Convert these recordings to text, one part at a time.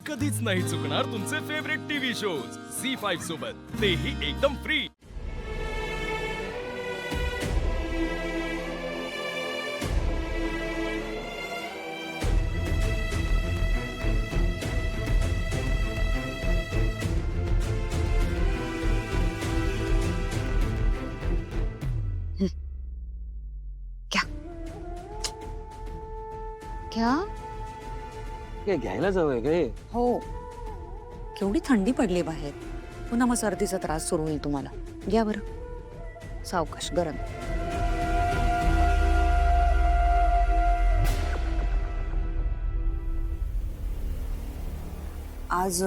कधीच नाही चुकणार तुमचे फेवरेट टीव्ही शोज झी5 सोबत, तेही एकदम फ्री। क्या काय घ्यायला जावंय काय? हो, केवढी थंडी पडली बाहेर, पुन्हा मग सर्दीचा त्रास सुरू होईल तुम्हाला। घ्या बरं, सावकाश गरम। आज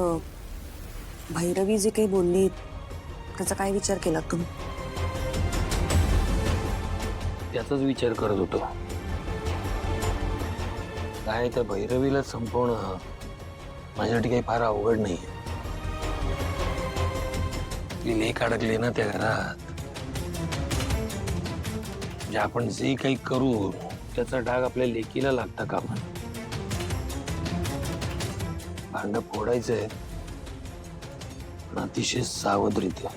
भैरवी जे काही बोलली त्याचा काय विचार केला तुम्ही? त्याचाच विचार करत होतो। काय त्या भैरवीला संपवणं माझ्यासाठी काही फार अवघड नाही। ती लेक अडकली ना त्या घरात, म्हणजे आपण जे काही करू त्याचा डाग आपल्या लेकीला लागता कामा नये। भांड फोडायचंय पण अतिशय सावधरीत्या।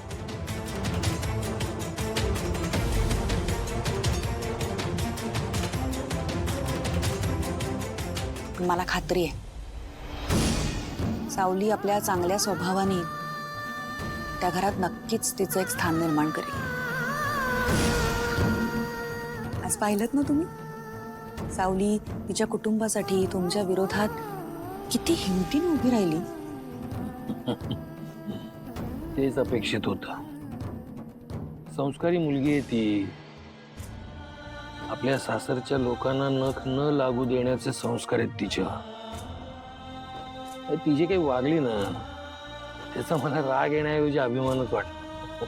मला खात्री आहे सावली आपल्या चांगल्या स्वभावाने त्या घरात नक्कीच तिचं एक स्थान निर्माण करेल। आज पाहिलत ना तुम्ही, सावली तिच्या कुटुंबासाठी तुमच्या विरोधात किती हिमतीने उभी राहिली। तेच अपेक्षित होतं। संस्कारी मुलगी आहे ती, आपल्या सासरच्या लोकांना नख न लागू देण्याचे संस्कार आहेत तिच्या। ती जे काही वागली ना त्याचा मला राग येण्याऐवजी अभिमानच वाटतो।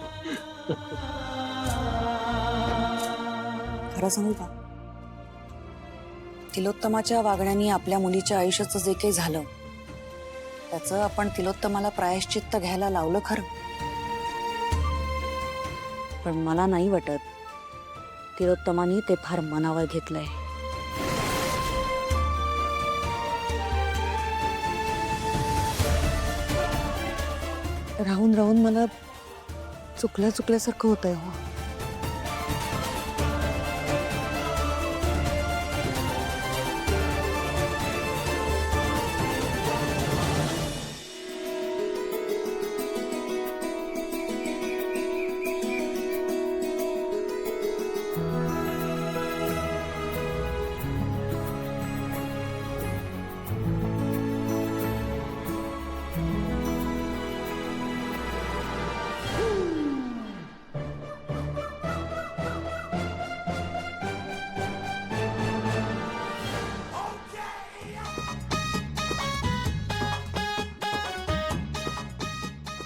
खरं सांगू का, तिलोत्तमाच्या वागण्याने आपल्या मुलीच्या आयुष्याचं जे काही झालं त्याचं आपण तिलोत्तमाला प्रायश्चित्त घ्यायला लावलं खरं, पण मला नाही वाटत तिलोत्तमानी ते फार मनावर घेतलंय। राहून राहून मला चुकल्यासारखं होतंय हो।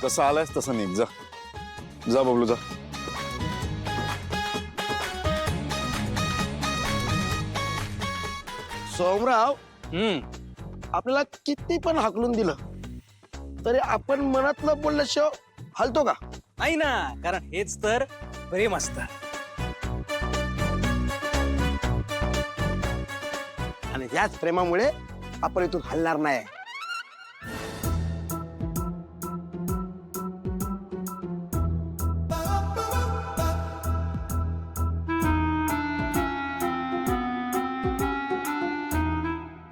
तसं आलायस तसं निघ, जा जा बबलू जा। सोमराव, आपल्याला किती पण हाकलून दिलं तरी आपण मनातलं बोलल्याशिवाय हलतो का? नाही ना, कारण हेच तर प्रेम असतं। आणि याच प्रेमामुळे आपण इथून हलणार नाही।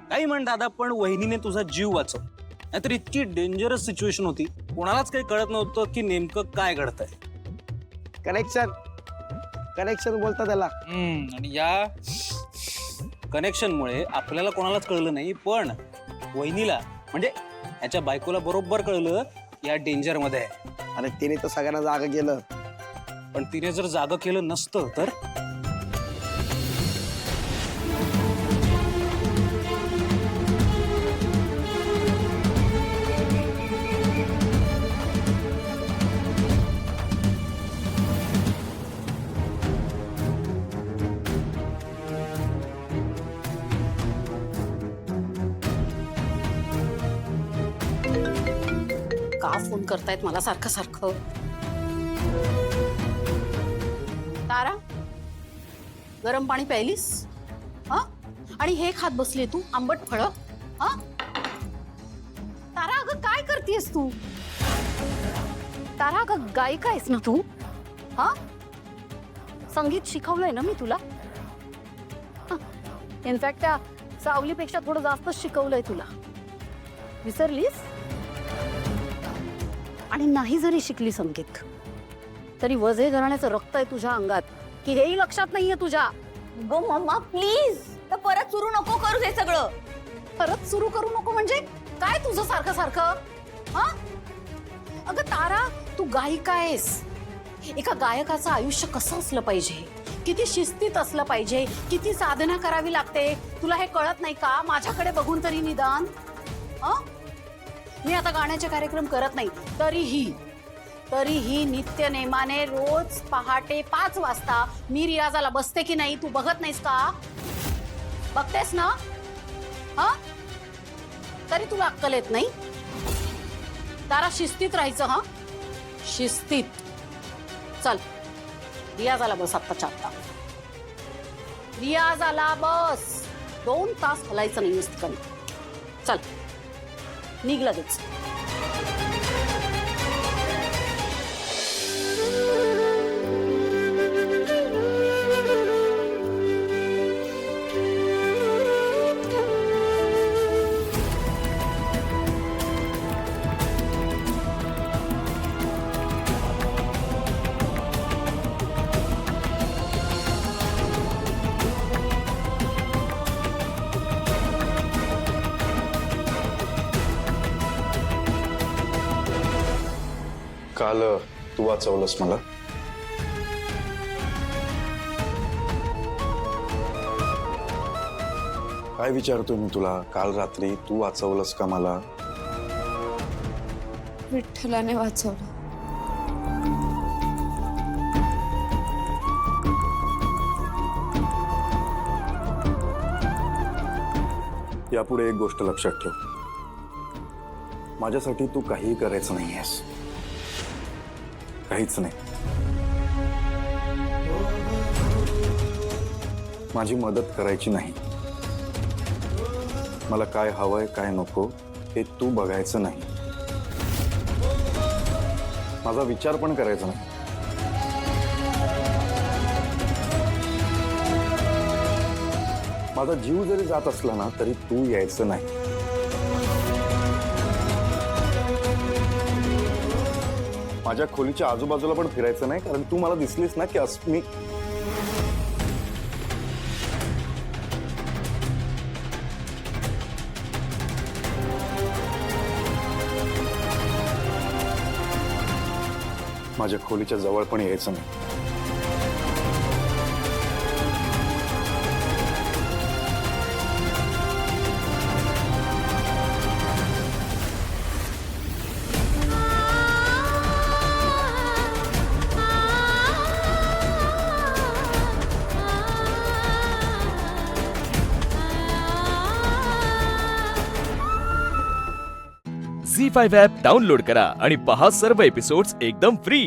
काही म्हण दादा, पण वहिनीने तुझा जीव वाचव, नाहीतर इतकी डेंजरस सिच्युएशन होती, कोणालाच काही कळत नव्हतं की नेमकं काय घडतंय। कनेक्शन कनेक्शन बोलता त्याला। आणि या कनेक्शनमुळे आपल्याला कोणालाच कळलं नाही, पण वहिनीला म्हणजे याच्या बायकोला बरोबर कळलं या डेंजर मध्ये आहे। आणि तिने तर सगळ्यांना जागा केलं, पण तिने जर जागं केलं नसतं तर का फोन करतायत मला सारखं सारखं? तारा, गरम पाणी प्यायलीस? हा? आणि हे खात बसली तू आंबट फळं? हा? तारा, करतेस तू? तारा, अगं गायिका आहेस ना तू? हा, संगीत शिकवलंय ना मी तुला. इनफॅक्ट त्या सावलीपेक्षा थोडं जास्त शिकवलंय तुला. विसरलीस? आणि नाही जरी शिकली संगीत तरी वझे घराण्याचं रक्त आहे तुझ्या अंगात की हेही लक्षात नाहीये तुझ्या. गो मम्मा प्लीज, तर परत सुरू नको करू हे सगळं. परत सुरू करू नको म्हणजे काय तुझं सारखं सारखं? हा, अगं तारा, तू गायिका आहेस. एका गायकाचं आयुष्य कसं असलं पाहिजे, किती शिस्तीत असलं पाहिजे, किती साधना करावी लागते, तुला हे कळत नाही का? माझ्याकडे बघून तरी निदान. मी आता गाण्याचे कार्यक्रम करत नाही, तरीही नित्य नेमाने रोज पहाटे 5 वाजता मी रियाजाला बसते की नाही, तू बघत नाहीस का? बघतेस ना? हा, तरी तुला अक्कल येत नाही. तारा, शिस्तीत राहायचं. हा, शिस्तीत. चल, रियाजाला बस आत्ताच्या आत्ता. रियाजाला बस. 2 तास हलायचं नाही नुसतं. चल, निघ लगेच. काल तू वाचवलंस मला. काय विचारतोय मी तुला? काल रात्री तू वाचवलंस का मला? विठ्ठलाने वाचवलं. यापुढे एक गोष्ट लक्षात ठेव, माझ्यासाठी तू काहीही करायचं नाहीयेस. काहीच नाही. माझी मदत करायची नाही. मला काय हवंय काय नको हे तू बघायचं नाही. माझा विचार पण करायचा नाही. माझा जीव जरी जात असला ना तरी तू यायचं नाही. माझ्या खोलीच्या आजूबाजूला पण फिरायचं नाही, कारण तू मला दिसलीस ना की मी माझ्या खोलीच्या जवळ पण यायचं नाही. झी5 ॲप डाउनलोड करा आणि पहा सर्व एपिसोड्स एकदम फ्री.